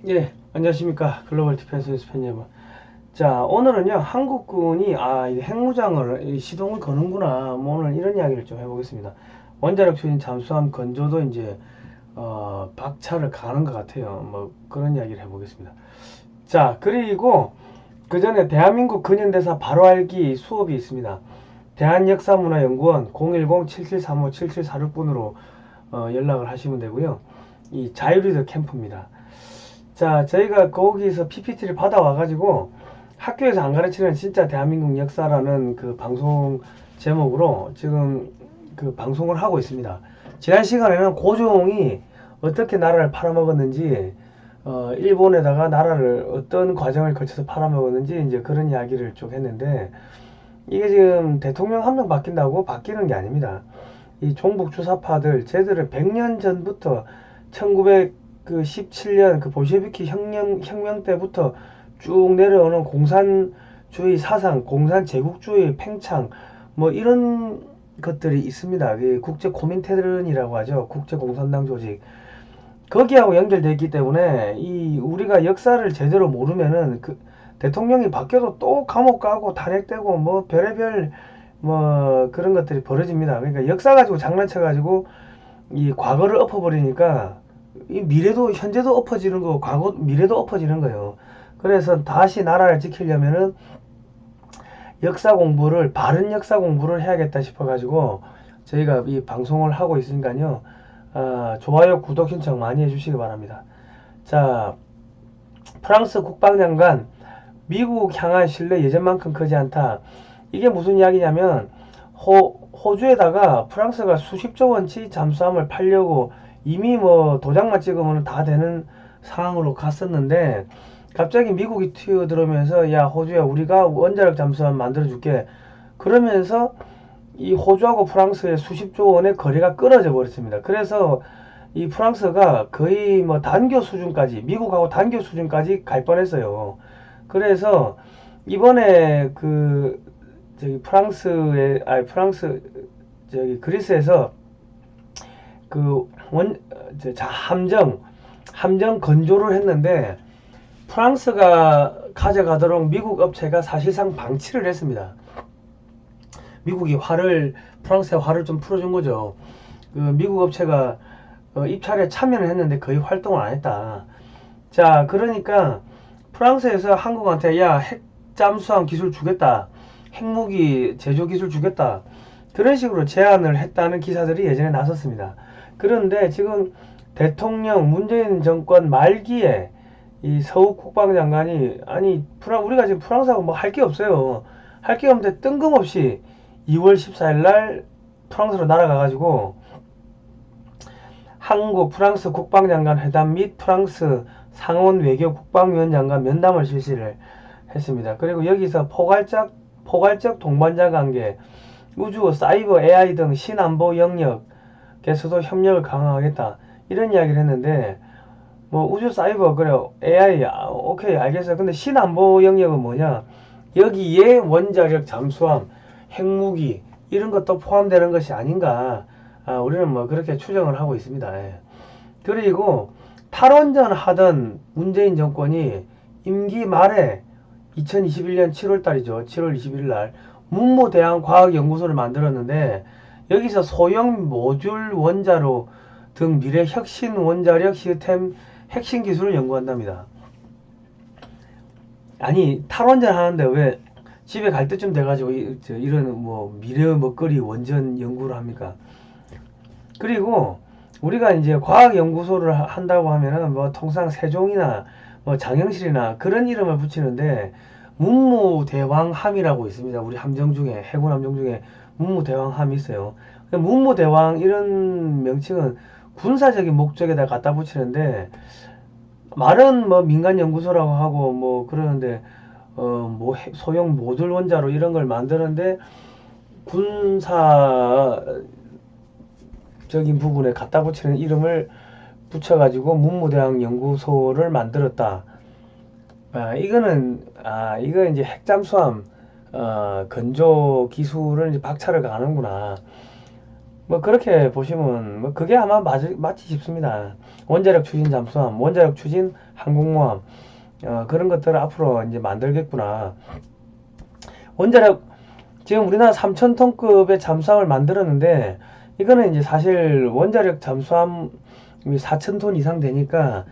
예, 안녕하십니까. 글로벌 디펜스 뉴스 팬 여러분. 자, 오늘은요, 한국군이, 이 핵무장을, 시동을 거는구나. 뭐 오늘 이런 이야기를 좀 해보겠습니다. 원자력 추진 잠수함 건조도 이제, 박차를 가는 것 같아요. 뭐, 그런 이야기를 해보겠습니다. 자, 그리고, 그 전에 대한민국 근현대사 바로 알기 수업이 있습니다. 대한역사문화연구원 010-7735-7746번으로 연락을 하시면 되고요. 이 자유리더 캠프입니다. 자, 저희가 거기서 PPT를 받아와가지고 학교에서 안 가르치는 진짜 대한민국 역사라는 그 방송 제목으로 지금 그 방송을 하고 있습니다. 지난 시간에는 고종이 어떻게 나라를 팔아먹었는지, 일본에다가 나라를 어떤 과정을 거쳐서 팔아먹었는지 이제 그런 이야기를 쭉 했는데, 이게 지금 대통령 한 명 바뀐다고 바뀌는 게 아닙니다. 이 종북 주사파들 쟤들은 100년 전부터 1917년 그 볼셰비키 혁명 때부터 쭉 내려오는 공산주의 사상, 공산 제국주의 팽창 뭐 이런 것들이 있습니다. 국제 코민테른이라고 하죠. 국제 공산당 조직. 거기하고 연결되어 있기 때문에 이 우리가 역사를 제대로 모르면은 그 대통령이 바뀌어도 또 감옥 가고 탄핵되고 뭐 별의별 뭐 그런 것들이 벌어집니다. 그러니까 역사 가지고 장난쳐 가지고 이 과거를 엎어버리니까 이 미래도 현재도 엎어지는 거고 과거 미래도 엎어지는 거예요. 그래서 다시 나라를 지키려면은 역사 공부를 바른 역사 공부를 해야겠다 싶어 가지고 저희가 이 방송을 하고 있으니까요. 좋아요, 구독 신청 많이 해주시기 바랍니다. 자, 프랑스 국방장관 미국 향한 신뢰 예전만큼 크지 않다. 이게 무슨 이야기냐면 호주에다가 프랑스가 수십조 원치 잠수함을 팔려고 이미 뭐 도장만 찍으면 다 되는 상황으로 갔었는데 갑자기 미국이 튀어들어오면서 야 호주야 우리가 원자력 잠수함 만들어줄게 그러면서 이 호주하고 프랑스의 수십조 원의 거래가 끊어져 버렸습니다. 그래서 이 프랑스가 거의 뭐 단교 수준까지 미국하고 단교 수준까지 갈 뻔했어요. 그래서 이번에 그 저기 프랑스 저기 그리스에서 그 함정 건조를 했는데 프랑스가 가져가도록 미국 업체가 사실상 방치를 했습니다. 미국이 프랑스의 화를 좀 풀어준 거죠. 그 미국 업체가 입찰에 참여를 했는데 거의 활동을 안 했다. 자, 그러니까 프랑스에서 한국한테 야, 핵 잠수함 기술 주겠다. 핵무기 제조 기술 주겠다. 그런 식으로 제안을 했다는 기사들이 예전에 나섰습니다. 그런데 지금 대통령 문재인 정권 말기에 이 서욱 국방장관이 아니 우리가 지금 프랑스하고 뭐 할 게 없어요. 할 게 없는데 뜬금없이 2월 14일 날 프랑스로 날아가가지고 한국 프랑스 국방장관 회담 및 프랑스 상원 외교 국방위원장 과 면담을 실시를 했습니다. 그리고 여기서 포괄적 동반자 관계, 우주, 사이버, AI 등 신안보 영역에서도 협력을 강화하겠다. 이런 이야기를 했는데 뭐 우주 사이버 그래 AI 오케이 알겠어요. 근데 신안보 영역은 뭐냐? 여기에 원자력 잠수함, 핵무기 이런 것도 포함되는 것이 아닌가? 우리는 뭐 그렇게 추정을 하고 있습니다. 예. 그리고 탈원전 하던 문재인 정권이 임기 말에 2021년 7월 달이죠. 7월 21일 날 문무대학 과학연구소를 만들었는데 여기서 소형 모듈 원자로 등 미래 혁신 원자력 시스템 핵심 기술을 연구한답니다. 아니 탈원전 하는데 왜 집에 갈 때쯤 돼가지고 이런 뭐 미래 먹거리 원전 연구를 합니까? 그리고 우리가 이제 과학연구소를 한다고 하면은 뭐 통상 세종이나 뭐 장영실이나 그런 이름을 붙이는데 문무대왕함이라고 있습니다. 우리 함정 중에 해군 함정 중에 문무대왕함이 있어요. 문무대왕 이런 명칭은 군사적인 목적에다 갖다 붙이는데 말은 뭐 민간 연구소라고 하고 뭐 그러는데 뭐 소형 모듈 원자로 이런 걸 만드는데 군사적인 부분에 갖다 붙이는 이름을 붙여가지고 문무대왕 연구소를 만들었다. 이거 이제 핵잠수함 건조 기술을 이제 박차를 가는구나. 뭐 그렇게 보시면 뭐 그게 아마 맞지 싶습니다. 원자력 추진 잠수함, 원자력 추진 항공모함, 그런 것들을 앞으로 이제 만들겠구나. 원자력 지금 우리나라 3,000톤급의 잠수함을 만들었는데 이거는 이제 사실 원자력 잠수함이 4,000톤 이상 되니까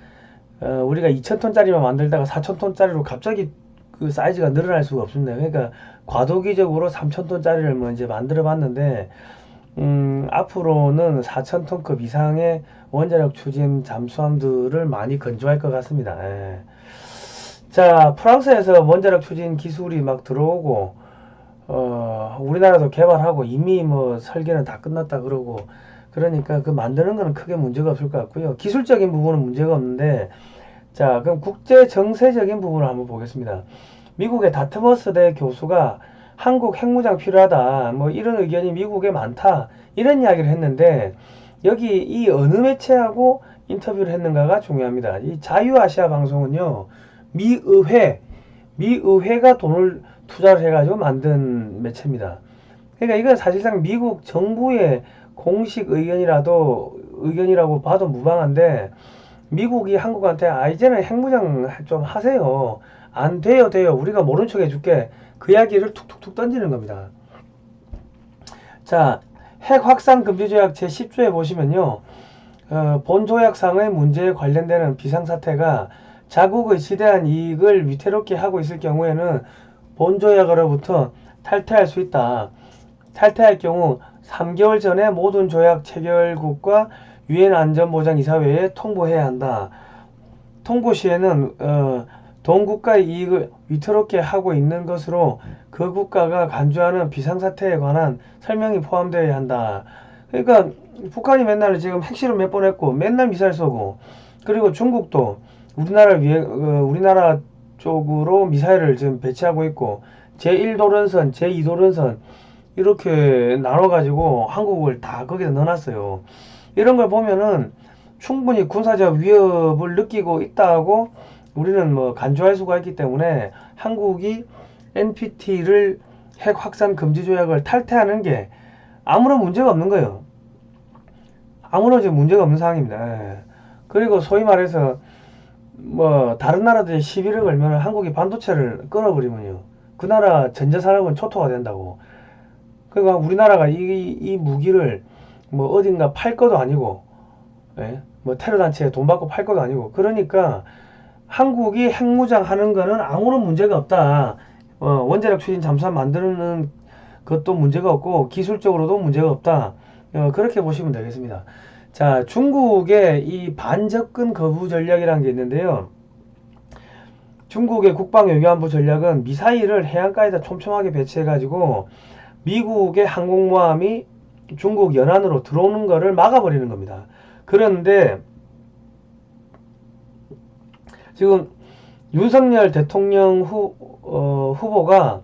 우리가 2,000톤짜리만 만들다가 4,000톤짜리로 갑자기 그 사이즈가 늘어날 수가 없습니다. 그러니까 과도기적으로 3,000톤짜리를 뭐 이제 만들어 봤는데 앞으로는 4,000톤급 이상의 원자력 추진 잠수함들을 많이 건조할 것 같습니다. 예. 자, 프랑스에서 원자력 추진 기술이 막 들어오고, 우리나라도 개발하고 이미 뭐 설계는 다 끝났다 그러고, 그러니까 그 만드는 거는 크게 문제가 없을 것 같고요. 기술적인 부분은 문제가 없는데, 자, 그럼 국제 정세적인 부분을 한번 보겠습니다. 미국의 다트머스 대 교수가 한국 핵무장 필요하다, 뭐 이런 의견이 미국에 많다, 이런 이야기를 했는데, 여기 이 어느 매체하고 인터뷰를 했는가가 중요합니다. 이 자유아시아 방송은요, 미의회가 돈을 투자를 해가지고 만든 매체입니다. 그러니까 이건 사실상 미국 정부의 공식 의견이라고 봐도 무방한데, 미국이 한국한테 이제는 핵무장 좀 하세요. 안 돼요, 돼요. 우리가 모른 척 해줄게. 그 이야기를 툭툭툭 던지는 겁니다. 자, 핵 확산 금지 조약 제10조에 보시면요. 본 조약상의 문제에 관련되는 비상사태가 자국의 지대한 이익을 위태롭게 하고 있을 경우에는 본 조약으로부터 탈퇴할 수 있다. 탈퇴할 경우 3개월 전에 모든 조약 체결국과 유엔 안전보장이사회에 통보해야 한다. 통보 시에는 동국가의 이익을 위태롭게 하고 있는 것으로 그 국가가 간주하는 비상사태에 관한 설명이 포함되어야 한다. 그러니까 북한이 맨날 지금 핵실험 몇 번 했고 맨날 미사일 쏘고, 그리고 중국도 우리나라 쪽으로 미사일을 지금 배치하고 있고, 제1도련선, 제2도련선 이렇게 나눠가지고 한국을 다 거기다 넣어놨어요. 이런 걸 보면은 충분히 군사적 위협을 느끼고 있다고 우리는 뭐 간주할 수가 있기 때문에 한국이 NPT를 핵 확산 금지 조약을 탈퇴하는 게 아무런 문제가 없는 거예요. 아무런 문제가 없는 상황입니다. 그리고 소위 말해서 뭐 다른 나라들이 시비를 걸면 한국이 반도체를 끊어버리면요, 그 나라 전자산업은 초토화 된다고. 그러니까 우리나라가 이 무기를 뭐 어딘가 팔 것도 아니고, 예? 뭐 테러 단체에 돈 받고 팔 것도 아니고, 그러니까 한국이 핵무장 하는 거는 아무런 문제가 없다. 원자력 추진 잠수함 만드는 것도 문제가 없고 기술적으로도 문제가 없다. 그렇게 보시면 되겠습니다. 자, 중국의 이 반접근 거부 전략이라는 게 있는데요. 중국의 국방외교안보 전략은 미사일을 해안가에다 촘촘하게 배치해가지고 미국의 항공모함이 중국 연안으로 들어오는 것을 막아버리는 겁니다. 그런데 지금 윤석열 대통령 후보가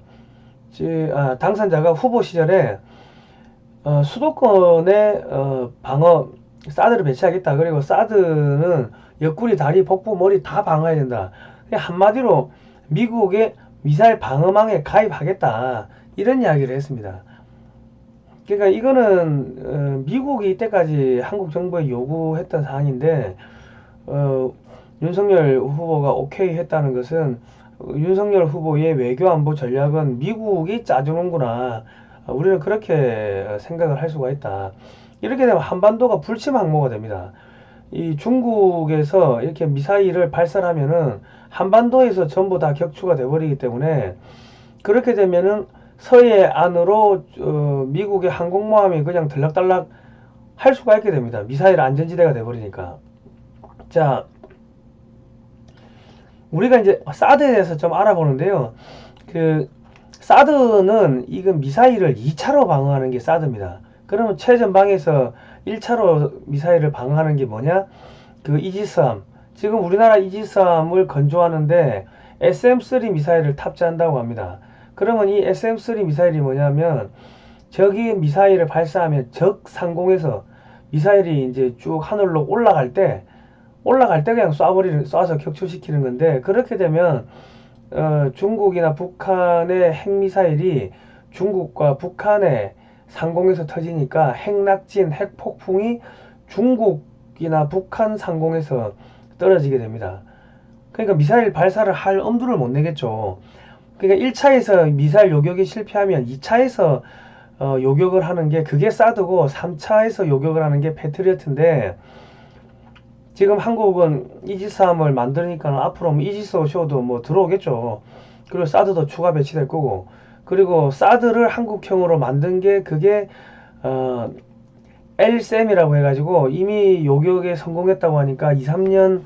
당선자가 후보 시절에 수도권에 방어 사드를 배치하겠다. 그리고 사드는 옆구리, 다리, 복부, 머리 다 방어해야 된다. 한마디로 미국의 미사일 방어망에 가입하겠다. 이런 이야기를 했습니다. 그러니까 이거는 미국이 이때까지 한국 정부에 요구했던 사항인데 윤석열 후보가 오케이 했다는 것은 윤석열 후보의 외교안보 전략은 미국이 짜주는구나. 우리는 그렇게 생각을 할 수가 있다. 이렇게 되면 한반도가 불침 항모가 됩니다. 이 중국에서 이렇게 미사일을 발사하면은 한반도에서 전부 다 격추가 돼버리기 때문에, 그렇게 되면은 서해 안으로 미국의 항공모함이 그냥 들락달락 할 수가 있게 됩니다. 미사일 안전지대가 돼버리니까. 자, 우리가 이제 사드에 대해서 좀 알아보는데요. 그 사드는 이건 미사일을 2차로 방어하는 게 사드입니다. 그러면 최전방에서 1차로 미사일을 방어하는 게 뭐냐? 그 이지스함. 지금 우리나라 이지스함을 건조하는데 SM-3 미사일을 탑재한다고 합니다. 그러면 이 SM-3 미사일이 뭐냐면, 적이 미사일을 발사하면 적 상공에서 미사일이 이제 쭉 하늘로 올라갈 때 그냥 쏴서 격추시키는 건데, 그렇게 되면 중국이나 북한의 핵미사일이 중국과 북한의 상공에서 터지니까 핵낙진, 핵폭풍이 중국이나 북한 상공에서 떨어지게 됩니다. 그러니까 미사일 발사를 할 엄두를 못 내겠죠. 그러니까 1차에서 미사일 요격이 실패하면 2차에서 요격을 하는 게 그게 사드고 3차에서 요격을 하는 게 패트리어트인데, 지금 한국은 이지스함을 만드니까 앞으로 뭐 이지스 쇼도 뭐 들어오겠죠. 그리고 사드도 추가 배치될 거고, 그리고 사드를 한국형으로 만든 게 그게 LSM이라고 해가지고 이미 요격에 성공했다고 하니까 2, 3년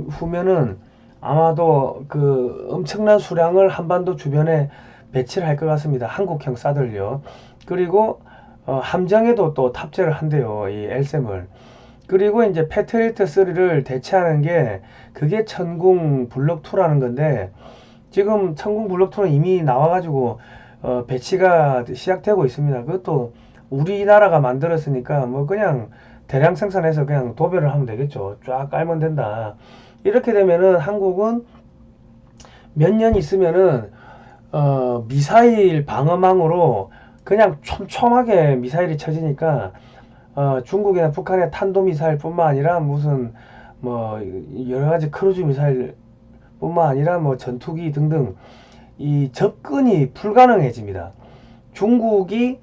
후면은 아마도 그 엄청난 수량을 한반도 주변에 배치를 할 것 같습니다. 한국형 사드를요. 그리고 함정에도 또 탑재를 한대요, 이 LSM을. 그리고 이제 패트리어트 3를 대체하는 게 그게 천궁 블록2라는 건데, 지금 천궁 블록2는 이미 나와가지고 배치가 시작되고 있습니다. 그것도 우리나라가 만들었으니까 뭐 그냥 대량 생산해서 그냥 도배를 하면 되겠죠. 쫙 깔면 된다. 이렇게 되면은 한국은 몇 년 있으면은 미사일 방어망으로 그냥 촘촘하게 미사일이 쳐지니까 중국이나 북한의 탄도미사일 뿐만 아니라 무슨 뭐 여러가지 크루즈 미사일 뿐만 아니라 뭐 전투기 등등 이 접근이 불가능해집니다. 중국이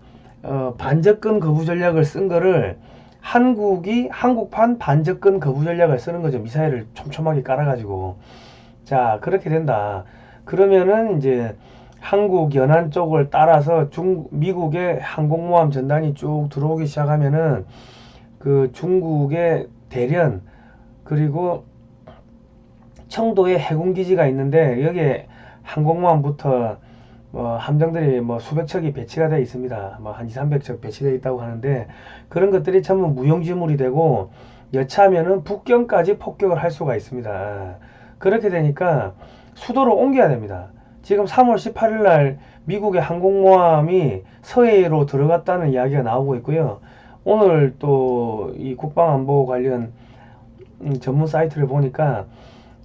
반접근 거부 전략을 쓴 거를 한국이 한국판 반접근 거부 전략을 쓰는 거죠. 미사일을 촘촘하게 깔아가지고. 자, 그렇게 된다. 그러면은 이제 한국 연안 쪽을 따라서 미국의 항공모함 전단이 쭉 들어오기 시작하면은 그 중국의 대련, 그리고 청도에 해군기지가 있는데 여기에 항공모함부터 함정들이 뭐 수백 척이 배치가 되어 있습니다. 뭐 한 2, 300척 배치되어 있다고 하는데, 그런 것들이 전부 무용지물이 되고 여차하면은 북경까지 폭격을 할 수가 있습니다. 그렇게 되니까 수도를 옮겨야 됩니다. 지금 3월 18일 날 미국의 항공모함이 서해로 들어갔다는 이야기가 나오고 있고요. 오늘 또 이 국방안보 관련 전문 사이트를 보니까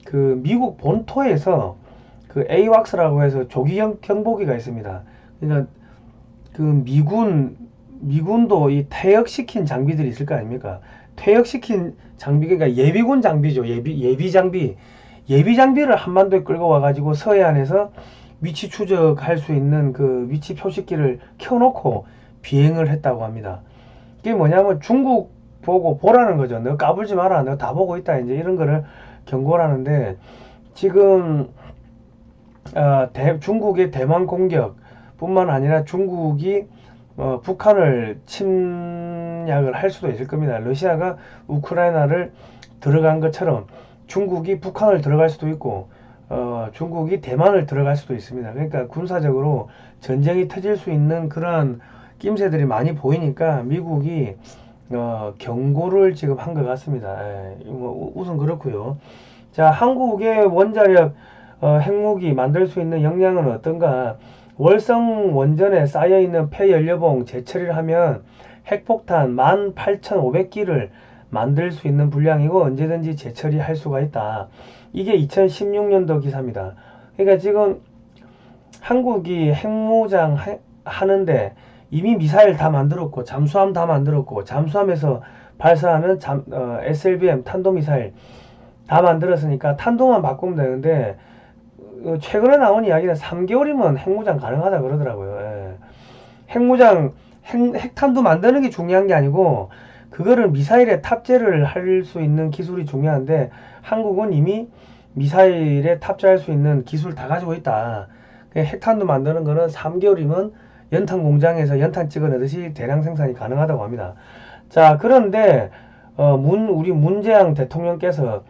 그 미국 본토에서 그 AWACS라고 해서 조기 경보기가 있습니다. 그러니까 그 미군도 이 퇴역시킨 장비들이 있을 거 아닙니까? 퇴역시킨 장비, 그러니까 예비군 장비죠. 예비 장비. 예비 장비를 한반도에 끌고 와가지고 서해안에서 위치 추적할 수 있는 그 위치 표식기를 켜놓고 비행을 했다고 합니다. 이게 뭐냐면 중국 보고 보라는 거죠. 너 까불지 마라. 너 다 보고 있다. 이제 이런 거를 경고를 하는데, 지금 중국의 대만 공격 뿐만 아니라 중국이 북한을 침략을 할 수도 있을 겁니다. 러시아가 우크라이나를 들어간 것처럼 중국이 북한을 들어갈 수도 있고 중국이 대만을 들어갈 수도 있습니다. 그러니까 군사적으로 전쟁이 터질 수 있는 그러한 낌새들이 많이 보이니까 미국이 경고를 지금 한 것 같습니다. 우선 그렇고요. 자, 한국의 원자력 핵무기 만들 수 있는 역량은 어떤가? 월성 원전에 쌓여있는 폐연료봉 재처리를 하면 핵폭탄 18,500기를 만들 수 있는 분량이고 언제든지 재처리할 수가 있다. 이게 2016년도 기사입니다. 그러니까 지금 한국이 핵무장 하는데 이미 미사일 다 만들었고 잠수함 다 만들었고 잠수함에서 발사하는 SLBM 탄도미사일 다 만들었으니까 탄도만 바꾸면 되는데, 최근에 나온 이야기는 3개월이면 핵무장 가능하다 그러더라고요. 예. 핵무장, 핵탄도 만드는 게 중요한 게 아니고 그거를 미사일에 탑재를 할 수 있는 기술이 중요한데, 한국은 이미 미사일에 탑재할 수 있는 기술 다 가지고 있다. 핵탄도 만드는 거는 3개월이면 연탄 공장에서 연탄 찍어내듯이 대량 생산이 가능하다고 합니다. 자, 그런데 우리 문재양 대통령께서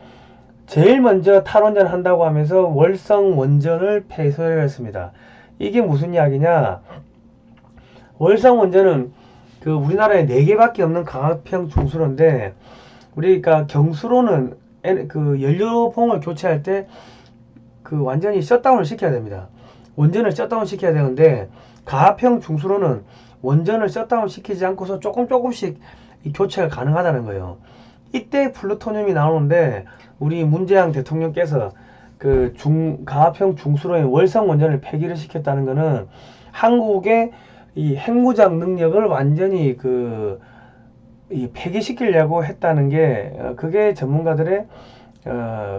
제일 먼저 탈원전 한다고 하면서 월성 원전을 폐쇄를 했습니다. 이게 무슨 이야기냐? 월성 원전은 그 우리나라에 4개밖에 없는 강화평 중수로인데, 우리가 경수로는 그 연료봉을 교체할 때 그 완전히 셧다운을 시켜야 됩니다. 원전을 셧다운 시켜야 되는데, 가평 중수로는 원전을 셧다운 시키지 않고서 조금씩 이 교체가 가능하다는 거예요. 이때 플루토늄이 나오는데, 우리 문재양 대통령께서 그 가평 중수로의 월성 원전을 폐기를 시켰다는 거는 한국의 이 핵무장 능력을 완전히 이 폐기시키려고 했다는 게 그게 전문가들의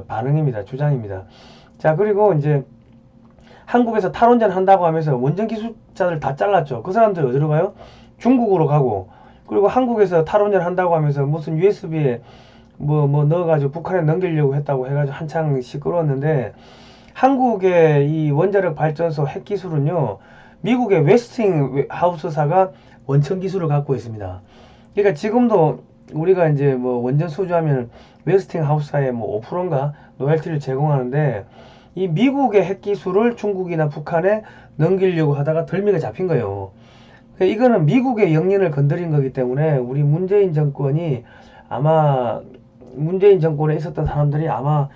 반응입니다. 주장입니다. 자, 그리고 이제 한국에서 탈원전 한다고 하면서 원전 기술자들 다 잘랐죠. 그 사람들 어디로 가요? 중국으로 가고, 그리고 한국에서 탈원전 한다고 하면서 무슨 USB에 뭐 넣어가지고 북한에 넘기려고 했다고 해가지고 한창 시끄러웠는데, 한국의 이 원자력 발전소 핵 기술은요, 미국의 웨스팅하우스사가 원천 기술을 갖고 있습니다. 그러니까 지금도 우리가 이제 뭐 원전 소유하면 웨스팅하우스사에 뭐 5%인가 로열티를 제공하는데, 이 미국의 핵 기술을 중국이나 북한에 넘기려고 하다가 덜미가 잡힌 거예요. 이거는 미국의 영린을 건드린 거기 때문에 우리 문재인 정권이 아마 문재인 정권에 있었던 사람들이 아마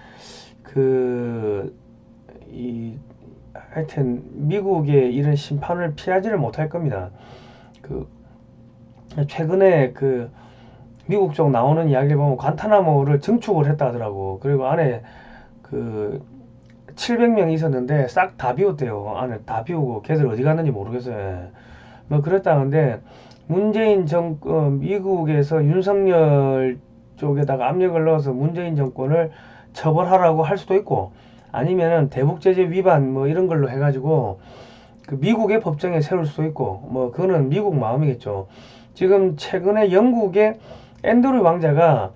하여튼 미국의 이런 심판을 피하지를 못할 겁니다. 최근에 미국 쪽 나오는 이야기를 보면 관타나모를 증축을 했다 하더라고. 그리고 안에 700명이 있었는데 싹 다 비웠대요. 안에 다 비우고 걔들 어디 갔는지 모르겠어요. 뭐 그랬다는데, 문재인 미국에서 윤석열 쪽에다가 압력을 넣어서 문재인 정권을 처벌하라고 할 수도 있고, 아니면은 대북제재 위반 뭐 이런 걸로 해가지고 미국의 법정에 세울 수도 있고, 뭐 그거는 미국 마음이겠죠. 지금 최근에 영국의 앤드류 왕자가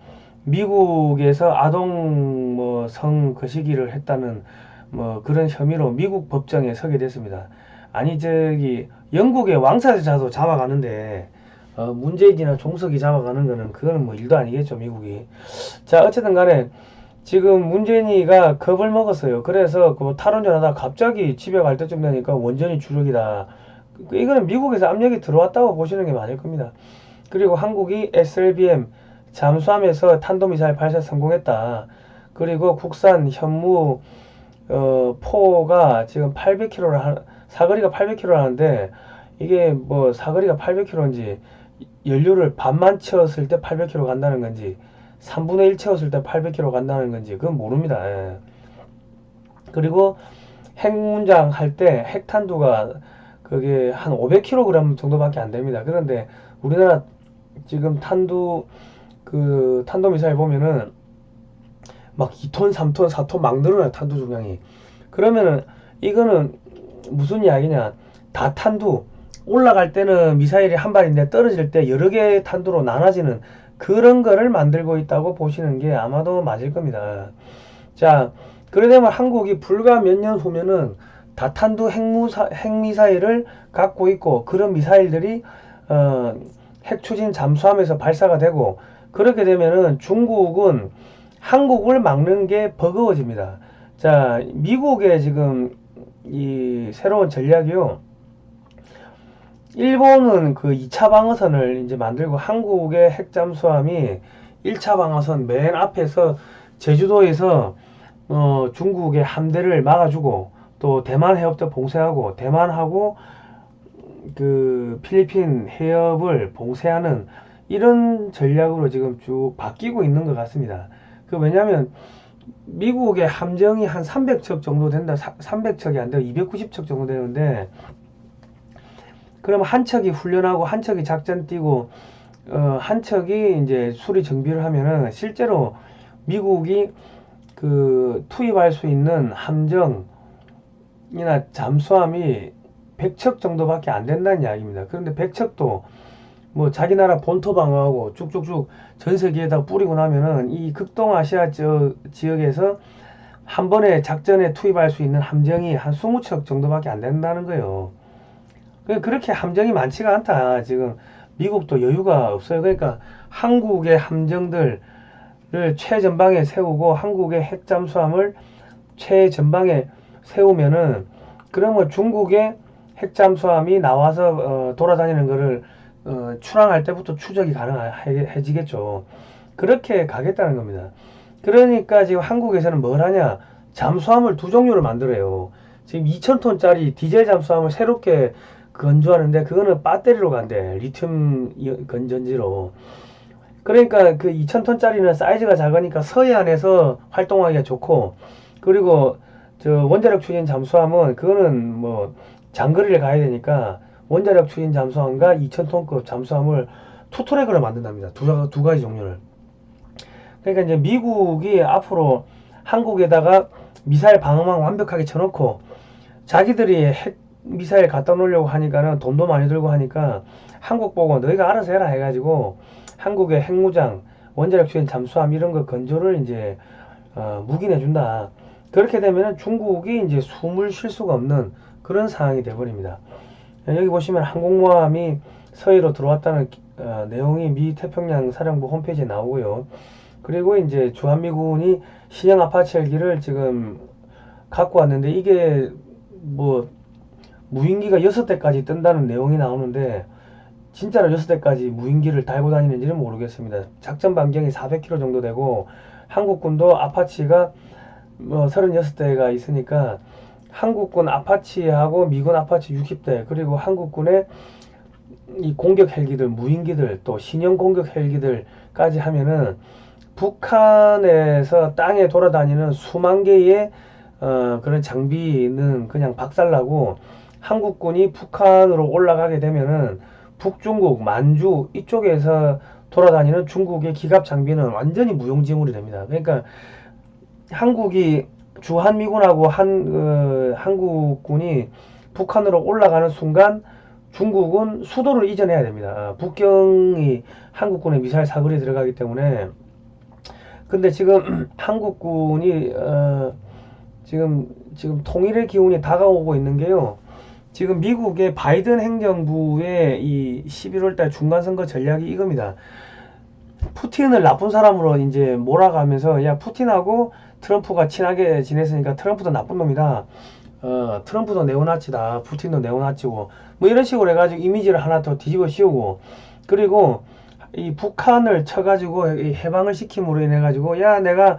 미국에서 아동 뭐 성 거시기를 했다는 뭐 그런 혐의로 미국 법정에 서게 됐습니다. 아니 영국의 왕사자도 잡아가는데 문재인이나 종석이 잡아가는 거는 그거는 뭐 일도 아니겠죠, 미국이. 자, 어쨌든 간에 지금 문재인이가 겁을 먹었어요. 그래서 탈원전 하다가 갑자기 집에 갈 때쯤 되니까 원전이 주력이다. 이거는 미국에서 압력이 들어왔다고 보시는 게 맞을 겁니다. 그리고 한국이 SLBM 잠수함에서 탄도미사일 발사 성공했다. 그리고 국산 현무 포가 지금 800km를 사거리가 800km 하는데, 이게 뭐 사거리가 800km인지 연료를 반만 채웠을 때 800km 간다는 건지 3분의 1 채웠을 때 800km 간다는 건지 그건 모릅니다. 예. 그리고 핵문장 할 때 핵탄두가 그게 한 500kg 정도밖에 안 됩니다. 그런데 우리나라 지금 탄도미사일 보면은 막 2톤, 3톤, 4톤 막 늘어나요, 탄두 중량이. 그러면은 이거는 무슨 이야기냐? 다탄두 올라갈 때는 미사일이 한 발인데 떨어질 때 여러 개의 탄두로 나눠지는 그런 거를 만들고 있다고 보시는 게 아마도 맞을 겁니다. 자, 그러려면 한국이 불과 몇 년 후면은 다탄두 핵미사일을 갖고 있고, 그런 미사일들이 핵추진 잠수함에서 발사가 되고, 그렇게 되면은 중국은 한국을 막는 게 버거워집니다. 자, 미국의 지금 이 새로운 전략이요. 일본은 2차 방어선을 이제 만들고, 한국의 핵잠수함이 1차 방어선 맨 앞에서 제주도에서 중국의 함대를 막아주고, 또 대만 해협도 봉쇄하고, 대만하고 필리핀 해협을 봉쇄하는 이런 전략으로 지금 쭉 바뀌고 있는 것 같습니다. 왜냐면 미국의 함정이 한 300척 정도 된다. 300척이 안 되고 290척 정도 되는데, 그러면 한 척이 훈련하고 한 척이 작전 뛰고 한 척이 이제 수리 정비를 하면은 실제로 미국이 투입할 수 있는 함정이나 잠수함이 100척 정도밖에 안 된다는 이야기입니다. 그런데 100척도 뭐 자기 나라 본토 방어하고 쭉쭉쭉 전 세계에다 뿌리고 나면은 이 극동아시아 지역에서 한 번에 작전에 투입할 수 있는 함정이 한 20척 정도밖에 안 된다는 거예요. 그렇게 함정이 많지가 않다. 지금 미국도 여유가 없어요. 그러니까 한국의 함정들을 최전방에 세우고 한국의 핵잠수함을 최전방에 세우면은, 그러면 중국의 핵잠수함이 나와서 돌아다니는 거를 출항할 때부터 추적이 가능해지겠죠. 그렇게 가겠다는 겁니다. 그러니까 지금 한국에서는 뭘 하냐? 잠수함을 두 종류를 만들어요. 지금 2000톤짜리 디젤 잠수함을 새롭게 건조하는데, 그거는 배터리로 간대. 리튬 건전지로. 그러니까 2000톤짜리는 사이즈가 작으니까 서해안에서 활동하기가 좋고, 그리고 원자력 추진 잠수함은 그거는 뭐 장거리를 가야 되니까 원자력 추진 잠수함과 2000톤급 잠수함을 투트랙으로 만든답니다. 두 가지 종류를. 그러니까 이제 미국이 앞으로 한국에다가 미사일 방어망 완벽하게 쳐놓고 자기들이 핵 미사일 갖다 놓으려고 하니까는 돈도 많이 들고 하니까 한국 보고 너희가 알아서 해라 해가지고 한국의 핵무장, 원자력 추진 잠수함 이런 거 건조를 이제 묵인해준다. 그렇게 되면 중국이 이제 숨을 쉴 수가 없는 그런 상황이 돼버립니다. 여기 보시면 항공모함이 서해로 들어왔다는 내용이 미 태평양 사령부 홈페이지에 나오고요. 그리고 이제 주한미군이 신형 아파치 헬기를 지금 갖고 왔는데 이게 뭐 무인기가 6대까지 뜬다는 내용이 나오는데 진짜로 6대까지 무인기를 달고 다니는지는 모르겠습니다. 작전 반경이 400km 정도 되고 한국군도 아파치가 뭐 36대가 있으니까 한국군 아파치하고 미군 아파치 60대 그리고 한국군의 이 공격 헬기들 무인기들 또 신형 공격 헬기들까지 하면은 북한에서 땅에 돌아다니는 수만 개의 그런 장비는 그냥 박살나고 한국군이 북한으로 올라가게 되면은 북중국 만주 이쪽에서 돌아다니는 중국의 기갑 장비는 완전히 무용지물이 됩니다. 그러니까 한국이 주한미군하고 한국군이 북한으로 올라가는 순간 중국은 수도를 이전해야 됩니다. 북경이 한국군의 미사일 사거리에 들어가기 때문에. 근데 지금 한국군이 지금 통일의 기운이 다가오고 있는 게요. 지금 미국의 바이든 행정부의 이 11월달 중간선거 전략이 이겁니다. 푸틴을 나쁜 사람으로 이제 몰아가면서 야 푸틴하고 트럼프가 친하게 지냈으니까 트럼프도 나쁜 놈이다. 트럼프도 네오나치다. 푸틴도 네오나치고 뭐 이런 식으로 해가지고 이미지를 하나 더 뒤집어 씌우고 그리고 이 북한을 쳐가지고 해방을 시킴으로 인해 가지고 야 내가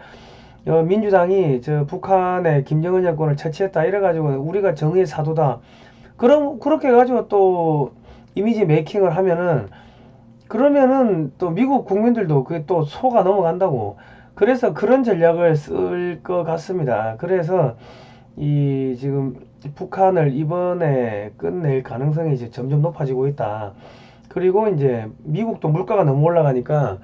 민주당이 저 북한의 김정은 정권을 처치했다 이래가지고 우리가 정의의 사도다. 그럼 그렇게 해가지고 또 이미지 메이킹을 하면은 그러면은 또 미국 국민들도 그게 또 속아 넘어간다고. 그래서 그런 전략을 쓸 것 같습니다. 그래서 이 지금 북한을 이번에 끝낼 가능성이 이제 점점 높아지고 있다. 그리고 이제 미국도 물가가 너무 올라가니까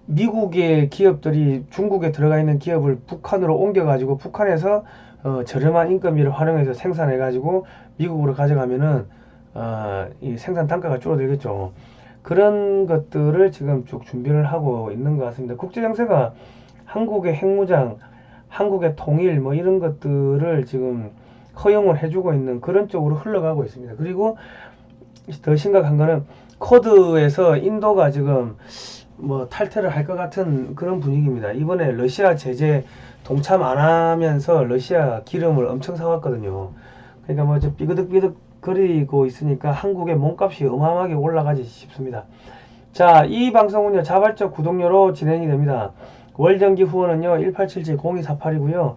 미국의 기업들이 중국에 들어가 있는 기업을 북한으로 옮겨가지고 북한에서 저렴한 인건비를 활용해서 생산해가지고 미국으로 가져가면은 이 생산 단가가 줄어들겠죠. 그런 것들을 지금 쭉 준비를 하고 있는 것 같습니다. 국제정세가 한국의 핵무장, 한국의 통일 뭐 이런 것들을 지금 허용을 해주고 있는 그런 쪽으로 흘러가고 있습니다. 그리고 더 심각한 거는 쿼드에서 인도가 지금 뭐 탈퇴를 할 것 같은 그런 분위기입니다. 이번에 러시아 제재 동참 안 하면서 러시아 기름을 엄청 사왔거든요. 그러니까 뭐 좀 삐그덕삐그덕 거리고 있으니까 한국의 몸값이 어마어마하게 올라가지 싶습니다. 자, 이 방송은요 자발적 구독료로 진행이 됩니다. 월정기 후원은요 1877-0248이고요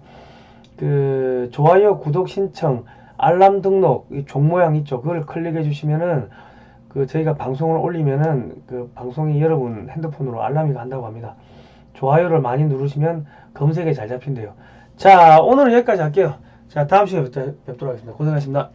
그 좋아요 구독 신청 알람 등록 종 모양 있죠. 그걸 클릭해 주시면은 그 저희가 방송을 올리면은 그 방송이 여러분 핸드폰으로 알람이 간다고 합니다. 좋아요를 많이 누르시면 검색에 잘 잡힌대요. 자, 오늘은 여기까지 할게요. 자, 다음 시간에 뵙도록 하겠습니다. 고생하셨습니다.